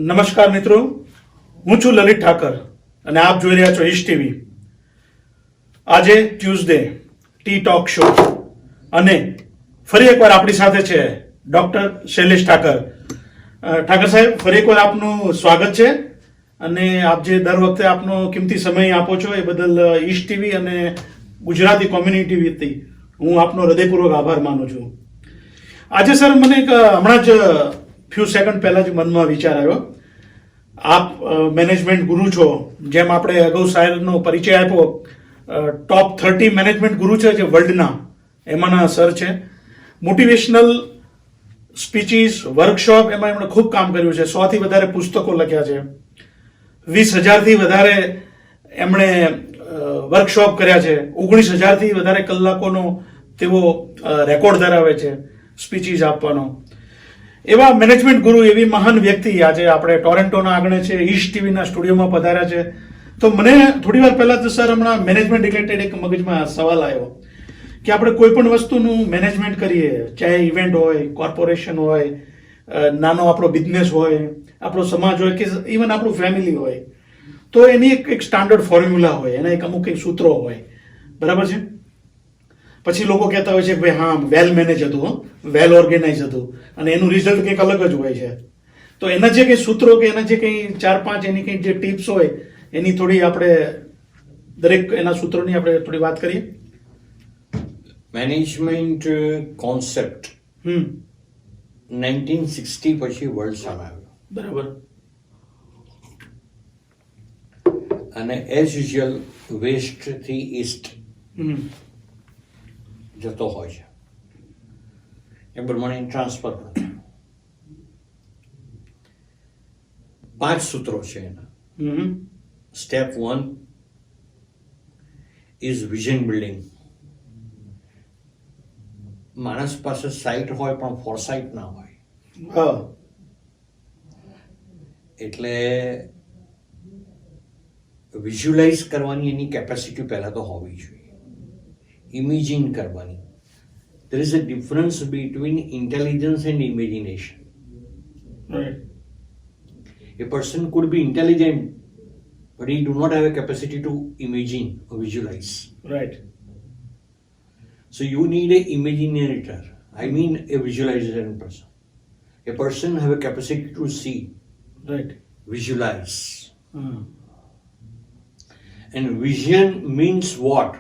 નમસ્કાર મિત્રો, હું છું લલિત ઠાકર અને આપ જોઈ રહ્યા છો ઈશ ટીવી. આજે ટ્યુઝડે ટી ટોક શો અને ફરી એકવાર આપણી સાથે છે ડોક્ટર શૈલેષ ઠાકર. ઠાકર સાહેબ, ફરી એકવાર આપનું સ્વાગત છે અને આપ જે દર વખતે આપનો કિંમતી સમય આપો છો એ બદલ ઈશ ટીવી અને ગુજરાતી કોમ્યુનિટી વતી હું આપનો હૃદયપૂર્વક આભાર માનું છું. આજે સર મને એક હમણાં જ ફ્યુ સેકન્ડ પહેલા જ મનમાં વિચાર આવ્યો. આપ મેનેજમેન્ટ ગુરુ છો, જેમ આપણે અગાઉ સાહેબનો પરિચય આપ્યો, ટોપ 30 મેનેજમેન્ટ ગુરુ છે જે વર્લ્ડના, એમાંના સર છે. મોટિવેશનલ સ્પીચીસ, વર્કશોપ, એમાં એમણે ખૂબ કામ કર્યું છે. 100થી વધારે પુસ્તકો લખ્યા છે, 20,000થી વધારે એમણે વર્કશોપ કર્યા છે, 19,000થી વધારે કલાકોનો તેઓ રેકોર્ડ ધરાવે છે સ્પીચીસ આપવાનો. એવા મેનેજમેન્ટ ગુરુ, એવી મહાન વ્યક્તિ આજે આપણે ટોરેન્ટોના આંગણે છે, ઈશ ટીવીના સ્ટુડિયોમાં પધાર્યા છે. તો મને થોડી વાર પહેલા તો સર હમણાં મેનેજમેન્ટ રિલેટેડ એક મગજમાં સવાલ આવ્યો કે આપણે કોઈ પણ વસ્તુનું મેનેજમેન્ટ કરીએ, ચાહે ઇવેન્ટ હોય, કોર્પોરેશન હોય, નાનો આપણો બિઝનેસ હોય, આપણો સમાજ હોય કે ઇવન આપણું ફેમિલી હોય, તો એની એક સ્ટાન્ડર્ડ ફોર્મ્યુલા હોય, એના એક અમુક સૂત્રો હોય, બરાબર છે. પછી લોકો કહેતા હોય છે કે ભાઈ હા, વેલ મેનેજ હતું, વેલ ઓર્ગેનાઇઝ હતું, અને એનું રિઝલ્ટ કંઈક અલગ જ હોય છે. તો એના જે કંઈ સૂત્રો કે એના જે કંઈ 4-5 એની કંઈ જે ટિપ્સ હોય એની થોડી આપણે દરેક એના સૂત્રોની આપણે થોડી વાત કરીએ. મેનેજમેન્ટ કોન્સેપ્ટ 1960 પછી વર્લ્ડ સામે આવ્યો, બરાબર. અને એઝ યુઝ્યુઅલ વેસ્ટ થી ઈસ્ટ જતો હોય છે. એ પ્રમાણે ટ્રાન્સફર પણ થયું. 5 સૂત્રો છે એના. Step 1 is vision building. માણસ પાસે સાઇટ હોય પણ ફોરસાઇટ ના હોય. એટલે વિઝ્યુલાઇઝ કરવાની એની કેપેસિટી પહેલા તો હોવી જોઈએ. ઇમેજિન કરવાની. There is a difference between intelligence and imagination. Right. A person could be intelligent, but he do not have a capacity to imagine or visualize. Right. So you need a imaginator. I mean a visualization person. A person have a capacity to see, Right. visualize. And vision means what?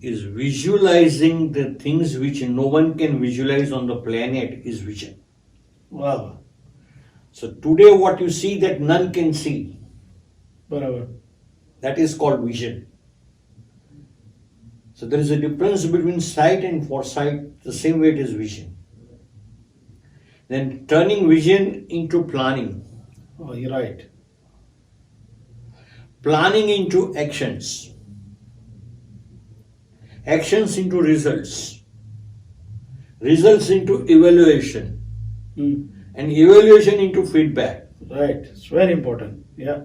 Is visualizing the things which no one can visualize on the planet is vision. Wow. So today what you see that none can see, બરાબર. that is called vision. So there is a difference between sight and foresight, the same way it is vision. Then turning vision into planning. Oh, you're right. Planning into actions. Actions into results. Results into evaluation. And evaluation into feedback. Right. It's very important. Yeah.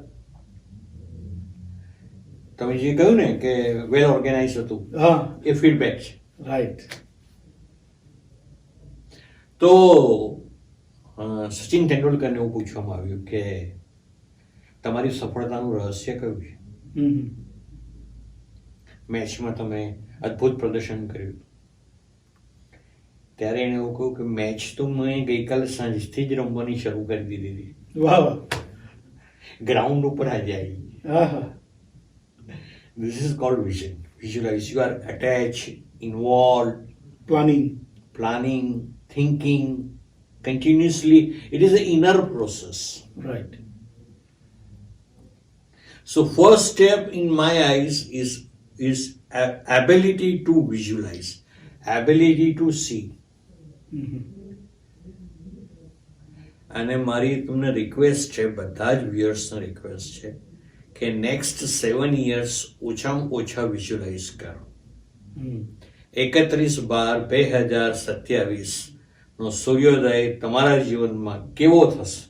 તમે જે કહ્યું ને કે વેલ organise હતું, હા. એ feedback છે. Right. તો સચિન તેંડુલકરને એવું પૂછવામાં આવ્યું કે તમારી સફળતાનું રહસ્ય કયું છે? મેચમાં તમે અદ્ભુત પ્રદર્શન કર્યું. ત્યારે એને એવું કહ્યું કે મેચ તો મેં ગઈકાલે સાંજથી જ રમવાની શરૂ કરી દીધી હતી. વાહ. ગ્રાઉન્ડ ઉપર આજે આવી. હા. This is called vision. Visualize. You are attached, involved, planning, thinking continuously. It is an inner process. Right. So first step in my eyes is ability to visualize, ability to see. અને મારી તમને request છે, બધા જ વ્યુઅર્સને request છે કે next 7 years ઓછામાં ઓછા વિઝ્યુલાઇઝ કરો. 31/12/2027 નો સૂર્યોદય તમારા જીવનમાં કેવો થશે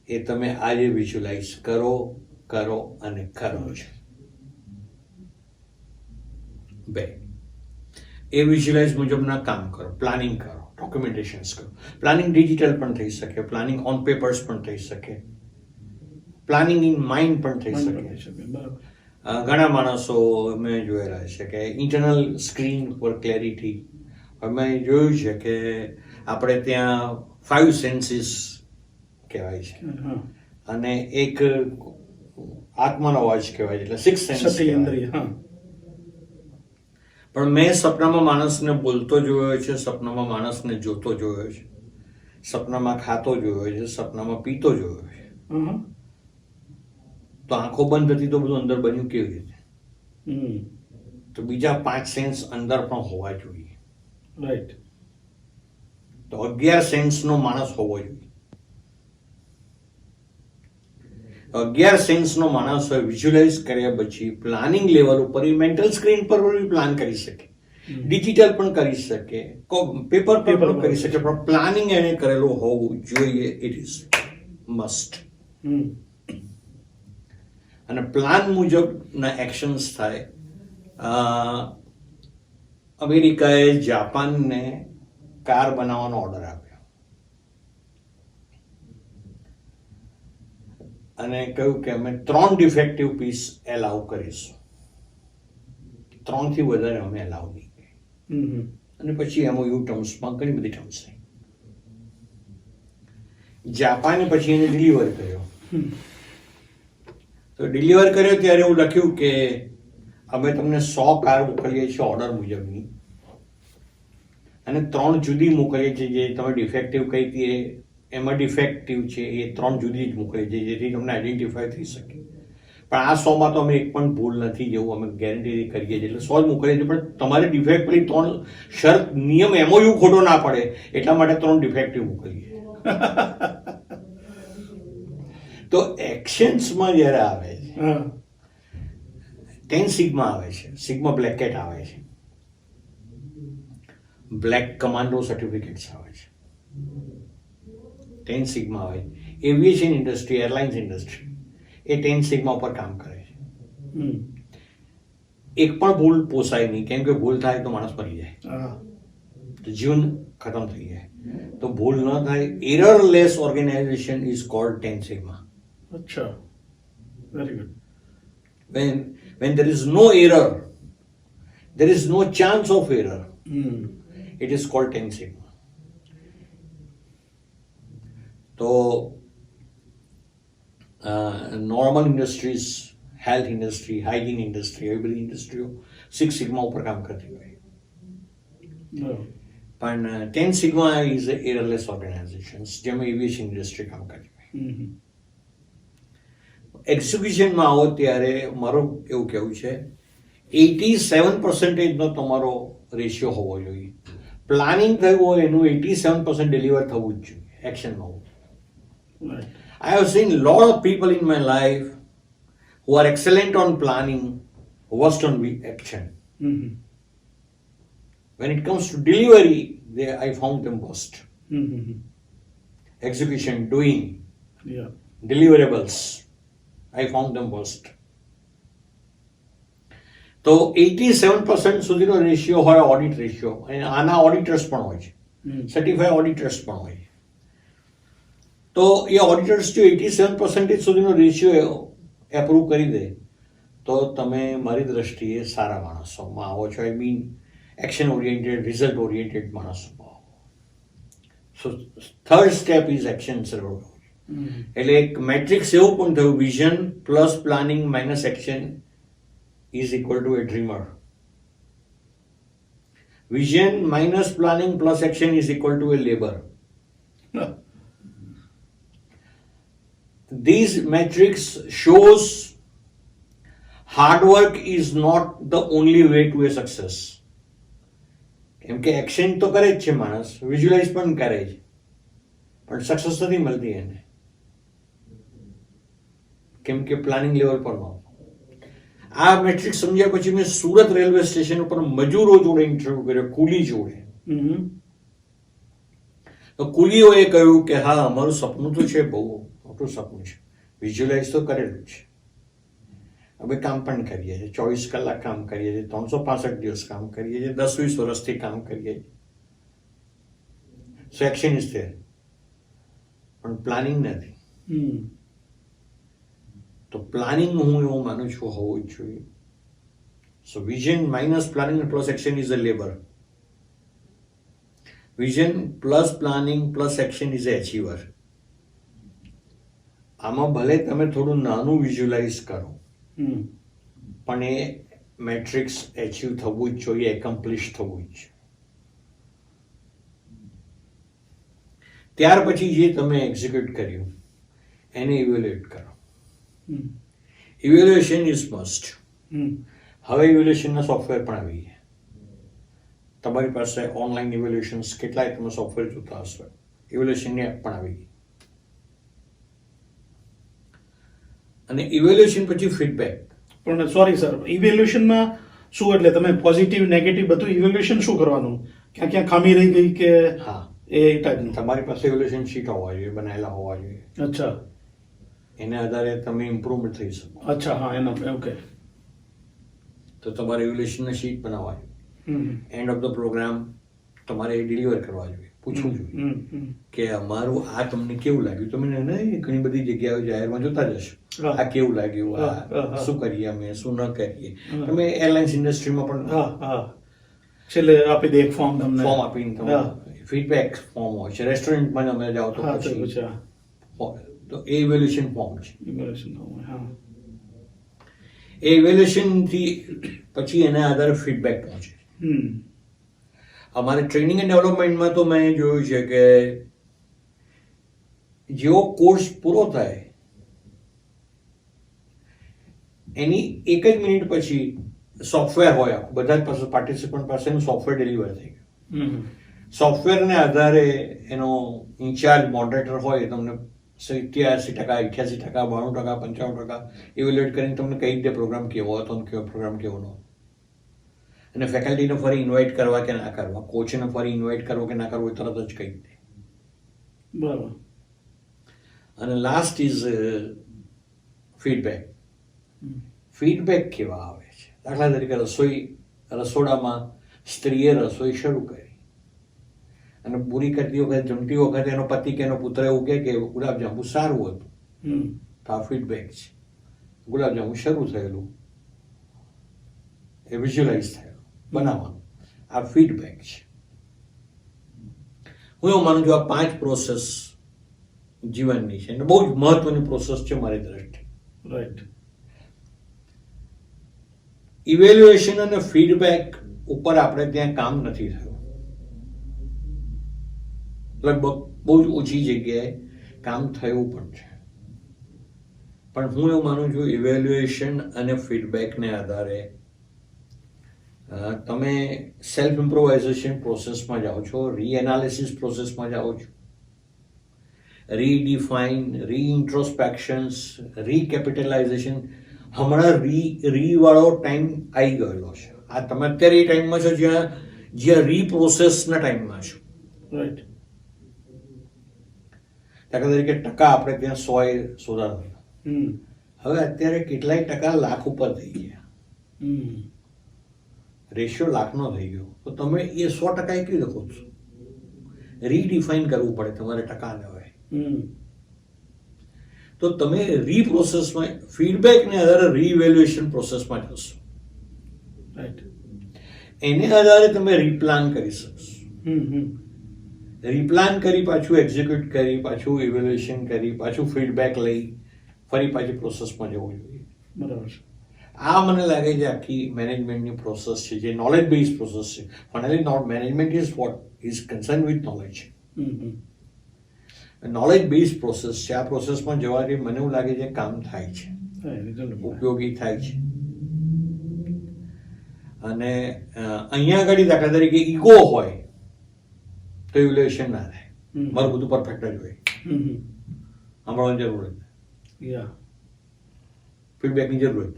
એ તમે આજે વિઝ્યુલાઇઝ કરો અને કરો છો. 2, એ વિઝ્યુલાઇઝ મુજબના કામ કરો, પ્લાનિંગ કરો, ડોક્યુમેન્ટેશન્સ કરો. પ્લાનિંગ ડિજિટલ પણ થઈ શકે, પ્લાનિંગ ઓન પેપર્સ પણ થઈ શકે, પ્લાનિંગ ઇન માઇન્ડ પણ થઈ શકે. બરાબર. ઘણા માણસો મેં જોયેલા છે કે ઇન્ટરનલ સ્ક્રીન પર ક્લેરિટી, મેં જોયું છે કે આપણે ત્યાં 5 સેન્સીસ કહેવાય છે હા. અને એક આત્માનો અવાજ કહેવાય છે, એટલે 6 સેન્સ. સતી ઇન્દ્રિય. હા. પણ મેં સપનામાં માણસને બોલતો જોયો છે, સપનામાં માણસને જોતો જોયો છે, સપનામાં ખાતો જોયો છે, સપનામાં પીતો જોયો છે. હા. તો આંખો બંધ હતી તો બધું અંદર બન્યું કેવી રીતે? હમ. તો બીજા 5 સેન્સ અંદર પણ હોવા જોઈએ. રાઈટ. તો 11 સેન્સનો માણસ હોવો જોઈએ. 11 સેન્સનો માણસ હોય, વિઝ્યુલાઇઝ કર્યા પછી પ્લાનિંગ લેવલ ઉપર મેન્ટલ સ્ક્રીન પર પ્લાન કરી શકે, ડિજિટલ પણ કરી શકે, પેપર પણ કરી શકે, પણ પ્લાનિંગ એને કરેલું હોવું જોઈએ. It is must. અને પ્લાન મુજબના એક્શન્સ થાય. અમેરિકાએ જાપાનને કાર બનાવવાનો ઓર્ડર આપ્યો અને કહ્યું કે અમે 3 ડિફેક્ટિવ પીસ એલાઉ કરીશું, 3 થી વધારે અમે એલાઉ નહીં કરીએ. અને પછી MOU ટર્મ્સમાં ઘણી બધી ટર્મ્સ થઈ. જાપાને પછી એને ડિલિવર કર્યો. તો ડિલિવર કર્યો ત્યારે એવું લખ્યું કે અમે તમને 100 કાર મોકલીએ છીએ ઓર્ડર મુજબની, અને 3 જુદી મોકલીએ છીએ જે તમે ડિફેક્ટિવ કહી હતી એમાં ડિફેક્ટિવ છે એ 3 જુદી જ મોકલીએ છીએ જેથી તમને આઈડેન્ટિફાય થઈ શકે. પણ આ 100માં તો અમે એક પણ ભૂલ નથી જેવું અમે ગેરંટી કરીએ છીએ, એટલે 100 જ મોકલીએ છીએ. પણ તમારે ડિફેક્ટ પેલી 3 શરત નિયમ MOU ખોટો ના પડે એટલા માટે 3 ડિફેક્ટિવ મોકલીએ. તો એક્શન્સમાં જ્યારે આવે છે 10 સિગ્મા આવે છે, સિગ્મા બ્લેક હેટ આવે છે, બ્લેક કમાન્ડો સર્ટિફિકેટ્સ આવે છે, 10 સિગ્મા આવે છે. એવિએશન ઇન્ડસ્ટ્રી, એરલાઇન્સ ઇન્ડસ્ટ્રી એ 10 સિગ્મા ઉપર કામ કરે છે. એક પણ ભૂલ પોસાય નહીં, કેમ કે ભૂલ થાય તો માણસ મરી જાય, તો જીવન ખતમ થઈ જાય. તો ભૂલ ન થાય. Errorless organization is called 10 sigma. અચ્છા, very good. When there is no error, there is no chance of error. It is called 10 sigma. So normal industries, health industry, hygiene industry, every industry 6 sigma ઉપર કામ કરતી હોય. પણ 10 sigma is a errorless organizations, જેમાં aviation industry કામ કરતી હોય. એક્ઝિક્યુશનમાં આવો ત્યારે મારું એવું કહેવું છે 87% તમારો રેશિયો હોવો જોઈએ. પ્લાનિંગ થયું હોય એનું 87% ડિલિવર થવું જ જોઈએ એક્શનમાં. I have seen lot of people in my life who are excellent on planning, worst on action. When it comes to delivery, I found them worst. Execution, doing, deliverables, I found them worst. તો 87% સુધીનો ratio હોય audit ratio, અને આના auditors પણ હોય છે, certified auditors પણ હોય છે. તો એ ઓડિટર્સ જો 87% સુધીનો રેશિયો એપ્રૂવ કરી દે તો તમે મારી દ્રષ્ટિએ સારા માણસોમાં આવો છો. I mean action oriented, result oriented માણસોમાં આવો. So third step is action serve. એટલે એક મેટ્રિક્સ એવું પણ થયું, vision plus planning minus action is equal to a dreamer. Vision minus planning plus action is equal to a labor. These metrics shows hard work is not the only way to a success. કેમ કે action તો કરે જ છે માણસ, visualise પણ કરે છે, પણ સક્સેસ નથી મળતી એને, કેમ કે પ્લાનિંગ લેવલ પર ન. આ મેટ્રિક્સ સમજ્યા પછી મેં સુરત રેલવે સ્ટેશન ઉપર મજૂરો જોડે ઇન્ટરવ્યુ કર્યો, કુલી જોડે. તો કુલીઓએ કહ્યું કે હા અમારું સપનું તો છે, બહુ મોટું સપનું છે, વિઝ્યુલાઇઝ તો કરેલું છે, હવે કામ પણ કરીએ છીએ, 24 કલાક કામ કરીએ છીએ, 365 દિવસ કામ કરીએ છીએ, 10-20 વર્ષથી કામ કરીએ છીએ. સો એક્શન ઇઝ ધેર, પણ પ્લાનિંગ નથી. તો પ્લાનિંગ હું એવું માનું છું હોવું જ જોઈએ. So vision minus planning plus action is a labour. Vision plus planning plus action is a achiever. આમાં ભલે તમે થોડું નાનું વિઝ્યુલાઇઝ કરો, પણ એ મેટ્રિક્સ એચીવ થવું જ જોઈએ, એકમ્પ્લિશ થવું જ. ત્યાર પછી જે તમે એક્ઝિક્યુટ કર્યું એને ઇવેલ્યુએટ કરો. Evaluation is must. હવે ઇવેલ્યુએશનના સોફ્ટવેર પણ આવી ગયા. તમારી પાસે ઓનલાઈન ઇવેલ્યુએશન્સ કેટલાય તમે સોફ્ટવેર જોતા હશો. ઇવેલ્યુએશનની એપ પણ આવી ગઈ. અને ઇવેલ્યુએશન પછી ફીડબેક. પણ સોરી સર, ઇવેલ્યુએશનમાં શું એટલે તમે પોઝિટિવ નેગેટિવ બધું ઇવેલ્યુએશન શું કરવાનું? ક્યાં ક્યાં ખામી રહી ગઈ કે હા, એ ટાઈપનું? તમારી પાસે ઇવેલ્યુએશન શીટ હોવા જોઈએ, બનાવેલા હોવા જોઈએ. અચ્છા, એને આધારે તમે ઇમ્પ્રુવમેન્ટ થઈ શકો. અચ્છા, હા, એનો ઓકે. તો તમારે ઇવેલ્યુએશનના શીટ બનાવવા જોઈએ. એન્ડ ઓફ ધ પ્રોગ્રામ તમારે ડિલિવર કરવા જોઈએ, પૂછવું જોઈએ કે અમારું આ તમને કેવું લાગ્યું. તમે ઘણી બધી જગ્યાઓ જાહેરમાં જોતા જશો, આ કેવું લાગ્યું, આ શું કરીએ અમે, શું ન કરીએ. તમે એરલાઇન્સ ઇન્ડસ્ટ્રીમાં પણ છેલ્લે આપી દે એક ફોર્મ તમને, ફોર્મ આપીને તમે ફીડબેક ફોર્મ હોય છે. રેસ્ટોરન્ટમાં તમે જાઓ તો પછી તો એ ઇવેલ્યુએશન ફોર્મ છે. એ ઇવેલ્યુએશન થી પછી એના આધારે ફીડબેક પહોંચે. અમારે ટ્રેનિંગ એન્ડ ડેવલપમેન્ટમાં તો મેં જોયું છે કે જેવો કોર્સ પૂરો થાય એની એક જ મિનિટ પછી સોફ્ટવેર હોય, આખું બધા જ પાસે પાર્ટિસિપન્ટ પાસેનું સોફ્ટવેર ડિલિવર થઈ ગયું. સોફ્ટવેરને આધારે એનો ઇન્ચાર્જ મોડરેટર હોય તમને 87%, 88%, 92%, 95% ઇવેલ્યુએટ કરીને તમને કઈ રીતે પ્રોગ્રામ કેવો હતો અને કેવો પ્રોગ્રામ કેવો નહોતો. અને ફેકલ્ટીને ફરી ઇન્વાઇટ કરવા કે ના કરવા, કોચને ફરી ઇન્વાઇટ કરવો કે ના કરવો એ તરત જ કહી દે. બરાબર. અને લાસ્ટ ઇઝ ફીડબેક. ફીડબેક કેવા આવે છે? દાખલા તરીકે રસોડામાં સ્ત્રીએ રસોઈ શરૂ કરી અને પૂરી કરતી વખતે, જમતી વખતે એનો પતિ કે એનો પુત્ર એવું કે ગુલાબજાંબુ સારું હતું. તો આ ફીડબેક છે. ગુલાબજાંબુ શરૂ થયેલું, એ વિઝ્યુલાઇઝ થયેલું, બનાવવાનું, આ ફીડબેક છે. હું એવું માનું છું આ 5 પ્રોસેસ જીવનની છે અને બહુ જ મહત્વની પ્રોસેસ છે મારી દ્રષ્ટિએ. રાઈટ. ઇવેલ્યુએશન અને ફીડબેક ઉપર આપણે ત્યાં કામ નથી થયું. લગભગ બહુ જ ઓછી જગ્યાએ કામ થયું પણ છે. પણ હું એવું માનું છું ઇવેલ્યુએશન અને ફીડબેકને આધારે તમે સેલ્ફ ઇમ્પ્રોવાઇઝેશન પ્રોસેસમાં જાઓ છો, રીએનાલિસિસ પ્રોસેસમાં જાઓ છો, રીડિફાઇન, રીઇન્ટ્રોસ્પેક્શન્સ, રીકેપિટલાઇઝેશન. હમણાં રી વાળો ટાઈમ આવી ગયેલો છે. આ તમે અત્યારે એ ટાઈમમાં છો જ્યાં રી પ્રોસેસના ટાઈમમાં છો. રાઈટ. દાખલા તરીકે ટકા આપણે ત્યાં 100 શોધાતા, હવે અત્યારે કેટલાય ટકા લાખ ઉપર થઈ ગયા. રેશિયો લાખનો થઈ ગયો. તો તમે એ 100% કેવી રીતે ખોદશો? રીડિફાઇન કરવું પડે તમારે ટકાને. હવે તો તમે રીપ્રોસેસમાં, ફીડબેકને આધારે રીઇવેલ્યુએશન પ્રોસેસમાં જશો. રાઈટ. એને આધારે તમે રીપ્લાન કરી શકશો. રીપ્લાન કરી, પાછું એક્ઝિક્યુટ કરી, પાછું ઇવેલ્યુએશન કરી, પાછું ફીડબેક લઈ, ફરી પાછી પ્રોસેસમાં જવું જોઈએ. બરાબર. આ મને લાગે છે આખી મેનેજમેન્ટની પ્રોસેસ છે, જે નોલેજ બેઝ પ્રોસેસ છે. Finally management is what is concern with knowledge. Knowledge base process છે. આ પ્રોસેસમાં જવાથી મને એવું લાગે છે કામ થાય છે, ઉપયોગી થાય છે. અને અહીંયા આગળ દાખલા તરીકે ઈગો હોય તો ઇવેલ્યુએશન ના થાય. મારું બધું પરફેક્ટ જ હોય, સાંભળવાની જરૂર જ, ફીડબેકની જરૂર જ.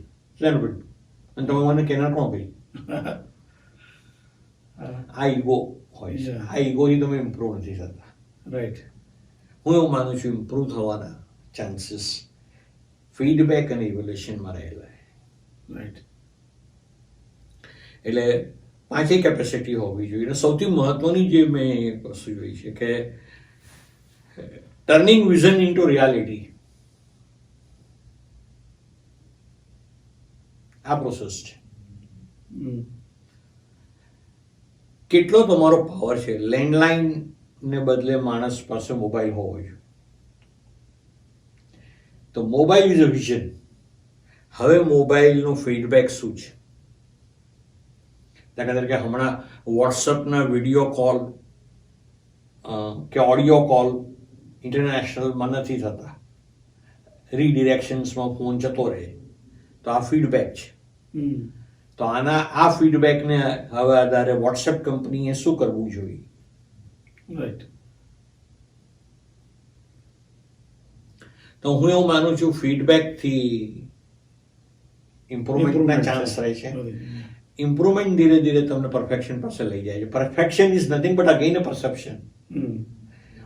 અને તમે મને કેનાર કોણ કહી? આ ઈગો હોય છે. આ ઈગોથી તમે ઇમ્પ્રુવ નથી થતા. રાઈટ. હું એવું માનું છું ઇમ્પ્રુવ થવાના ચાન્સીસ ફીડબેક અને ઇવેલ્યુએશનમાં રહેલા. રાઈટ. એટલે પાંચેય કેપેસિટી હોવી જોઈએ. અને સૌથી મહત્વની જે મેં એક વસ્તુ જોઈ છે કે ટર્નિંગ વિઝન ઇન્ટુ રિયાલિટી, આ પ્રોસેસ છે. કેટલો તમારો પાવર છે. લેન્ડલાઇન ને બદલે માણસ પાસે મોબાઈલ હોવો જોઈએ. તો મોબાઈલ ઇઝ અ વિઝન. હવે મોબાઈલનો ફીડબેક શું છે? દાખલા તરીકે હમણાં વોટ્સઅપના વિડીયો કોલ કે ઓડિયો કોલ ઇન્ટરનેશનલમાં નથી થતા, રીડિરેક્શન્સમાં ફોન જતો રહે, તો આ ફીડબેક છે. તો આ ફીડબેકને હવે આધારે વોટ્સએપ કંપનીએ શું કરવું જોઈએ? રાઈટ. તો હું એવું માનું છું ફીડબેકથી ઇમ્પ્રુવમેન્ટના ચાન્સ રહે છે. ઇમ્પ્રુવમેન્ટ ધીરે ધીરે તમને પરફેક્શન પાસે લઈ જાય છે. Perfection is nothing but again a perception.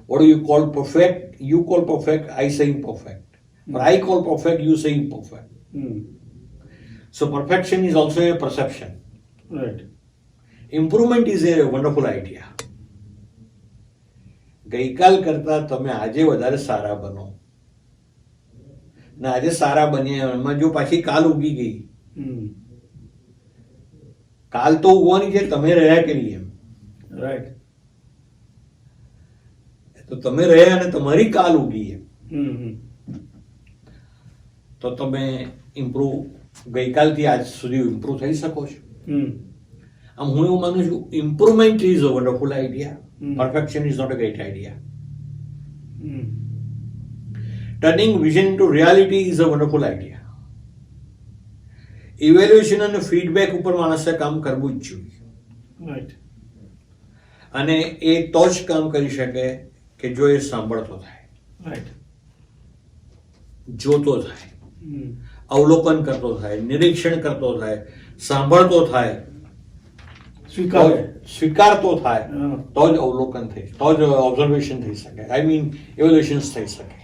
What do you call perfect? You call perfect, I say imperfect. Or I call perfect, you say imperfect. So perfection is also a perception. Right. Improvement is a wonderful idea. ગઈકાલ કરતા તમે આજે વધારે સારા બનો, ને આજે સારા બન્યા એમાં જો પાછી કાલ ઉગી ગઈ, કાલ તો ઉગવાની છે, તમે રહ્યા કે નહીં એમ. રાઈટ. તો તમે રહ્યા અને તમારી કાલ ઉગી એમ, તો તમે ઇમ્પ્રુવ ગઈકાલથી આજ સુધી ઇમ્પ્રુવ થઈ શકો છો. આમ હું એવું માનું છું improvement is a wonderful idea, perfection is not a great idea. Turning vision to reality is a wonderful idea. Evaluation અને ફીડબેક ઉપર માણસે કામ કરવું જ જોઈએ. રાઈટ. અને એ તો જ કામ કરી શકે કે જો એ સાંભળતો થાય, રાઈટ, જોતો થાય, અવલોકન કરતો થાય, નિરીક્ષણ કરતો થાય, સાંભળતો થાય, સ્વીકારતો થાય, તો જ અવલોકન થઈ, તો જ ઓબ્ઝર્વેશન થઈ શકે. આઈ મીન ઇવેલ્યુએશન્સ થઈ શકે.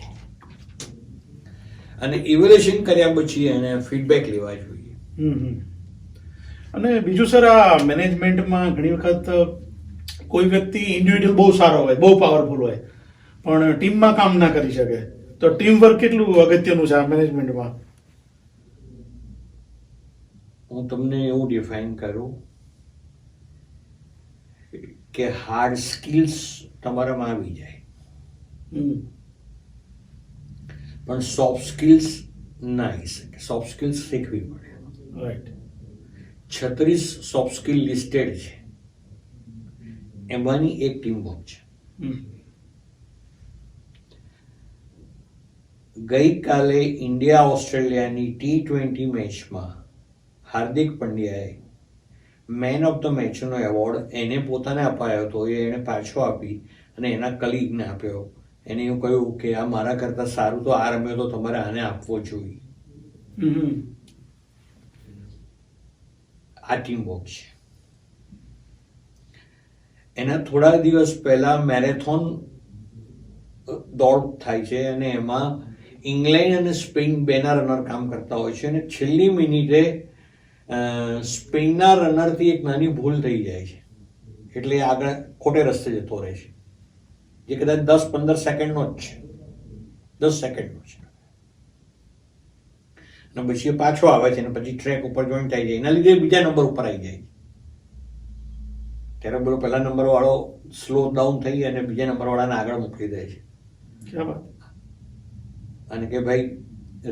અને ઇવેલ્યુએશન કર્યા પછી એને ફીડબેક લેવા જોઈએ. અને બીજું સર, આ મેનેજમેન્ટમાં ઘણી વખત કોઈ વ્યક્તિ ઇન્ડિવિડ્યુઅલ બહુ સારો હોય, બહુ પાવરફુલ હોય, પણ ટીમમાં કામ ના કરી શકે, તો ટીમ વર્ક કેટલું અગત્યનું છે આ મેનેજમેન્ટમાં? હું તમને એવું ડિફાઇન કરું કે હાર્ડ સ્કિલ્સ તમારામાં આવી જાય, પણ સોફ્ટ સ્કિલ્સ ના આવી શકે. સોફ્ટ સ્કિલ્સ શીખવી પડે. રાઈટ. 36 સોફ્ટ સ્કિલ લિસ્ટેડ છે, એમાંની એક ટીમ વર્ક છે. ગઈકાલે ઇન્ડિયા ઓસ્ટ્રેલિયાની T20 મેચમાં હાર્દિક પંડ્યાએ મેન ઓફ ધ મેચનો એવોર્ડ એને પોતાને અપાયો હતો, એ એને પાછો આપી અને એના કલીગને આપ્યો. એને એવું કહ્યું કે આ મારા કરતાં સારું તો આ રમ્યો, તો તમારે આને આપવો જોઈએ. આ ટીમ વર્ક છે. એના થોડા દિવસ પહેલા મેરેથોન દોડ થાય છે અને એમાં ઇંગ્લેન્ડ અને સ્પેન બેના રનર કામ કરતા હોય છે, અને છેલ્લી મિનિટે સ્પેનના રનરથી એક નાની ભૂલ થઈ જાય છે, એટલે આગળ ખોટે રસ્તે જતો રહે છે, જે કદાચ 10-15 સેકન્ડનો જ છે, 10 સેકન્ડનો છે. અને પછી એ પાછો આવે છે અને પછી ટ્રેક ઉપર જોઈન થઈ જાય, એના લીધે બીજા નંબર ઉપર આવી જાય. ત્યારે પેલો પહેલા નંબર વાળો સ્લો ડાઉન થઈ અને બીજા નંબર વાળાને આગળ મોકલી દે છે. અને કે ભાઈ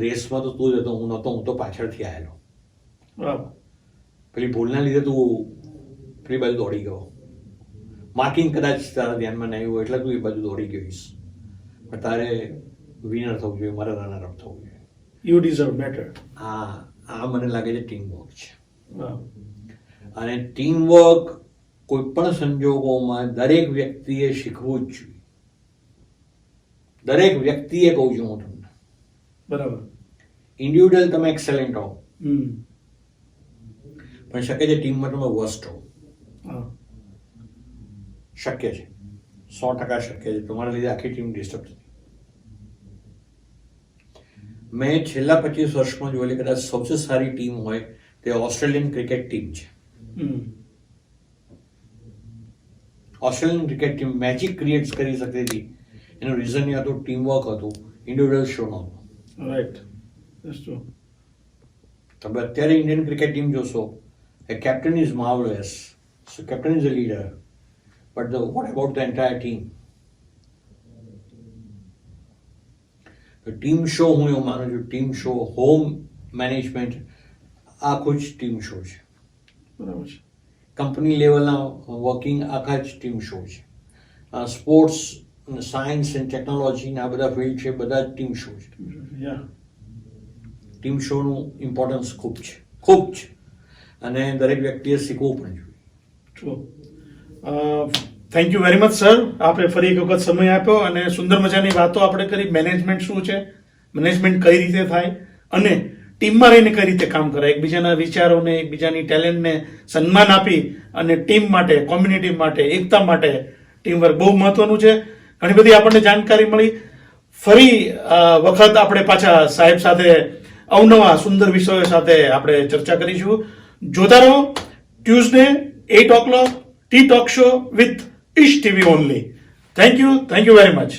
રેસમાં તો તું જ હતો, હું નહોતો, હું તો પાછળથી આવેલો. પેલી ભૂલના લીધે તું પેલી બાજુ દોડી ગયો. માર્કિંગ કદાચ તારા ધ્યાનમાં નહીં હોય એટલે તું એ બાજુ દોડી ગઈશ, પણ તારે વિનર થવું જોઈએ, મારે રનર અપ થવું જોઈએ. You deserve better. આ મને લાગે છે ટીમ વર્ક છે. અને ટીમ વર્ક કોઈ પણ સંજોગોમાં દરેક વ્યક્તિએ શીખવું જ જોઈએ. દરેક વ્યક્તિએ કહું છું હું તમને. બરાબર. ઇન્ડિવિડ્યુઅલ તમે એક્સેલન્ટ હો, પણ શક્ય છે ટીમમાં તમે વર્સ્ટ હો. શક્ય છે, 100% શક્ય છે. તમારા લીધે આખી ટીમ ડિસ્ટર્બ થઈ. મેં છેલ્લા 25 વર્ષમાં જોયેલી કદાચ સૌથી સારી ટીમ હોય તે ઓસ્ટ્રેલિયન ક્રિકેટ ટીમ છે. Australian cricket team magic create કરી શકતી હતી. એનું રીઝન એ હતું ટીમવર્ક હતું, ઇન્ડિવિડ્યુઅલ શો નહોતો. Right, that's true. તમે અત્યારે ઇન્ડિયન ક્રિકેટ ટીમ જોશો, a captain is marvelous, so captain is a leader, but what about the entire team? The team show હું એવું માનું છું, ટીમ શો, હોમ મેનેજમેન્ટ આખું જ ટીમ શો છે. બરાબર છે. કંપની લેવલના વર્કિંગ આખા જ ટીમ શો છે. સ્પોર્ટ્સ, સાયન્સ એન્ડ ટેકનોલોજીના આ બધા ફિલ્ડ છે, બધા જ ટીમ શો છે. યા, ટીમ શોનું ઇમ્પોર્ટન્સ ખૂબ છે, ખૂબ છે, અને દરેક વ્યક્તિએ શીખવું પણ જોઈએ. True. Thank you very much sir. આપણે ફરી એક વખત સમય આપ્યો અને સુંદર મજાની વાતો આપણે કરી. મેનેજમેન્ટ શું છે, મેનેજમેન્ટ કઈ રીતે થાય અને ટીમમાં રહીને કઈ રીતે કામ કરાય, એકબીજાના વિચારોને, એકબીજાની ટેલેન્ટને સન્માન આપી અને ટીમ માટે, કોમ્યુનિટી માટે, એકતા માટે ટીમવર્ક બહુ મહત્વનું છે. ઘણી બધી આપણને જાણકારી મળી. ફરી વખત આપણે પાછા સાહેબ સાથે અવનવા સુંદર વિષયો સાથે આપણે ચર્ચા કરીશું. જોતા રહો Tuesday 8 o'clock T talk show with Ish TV only. Thank you very much.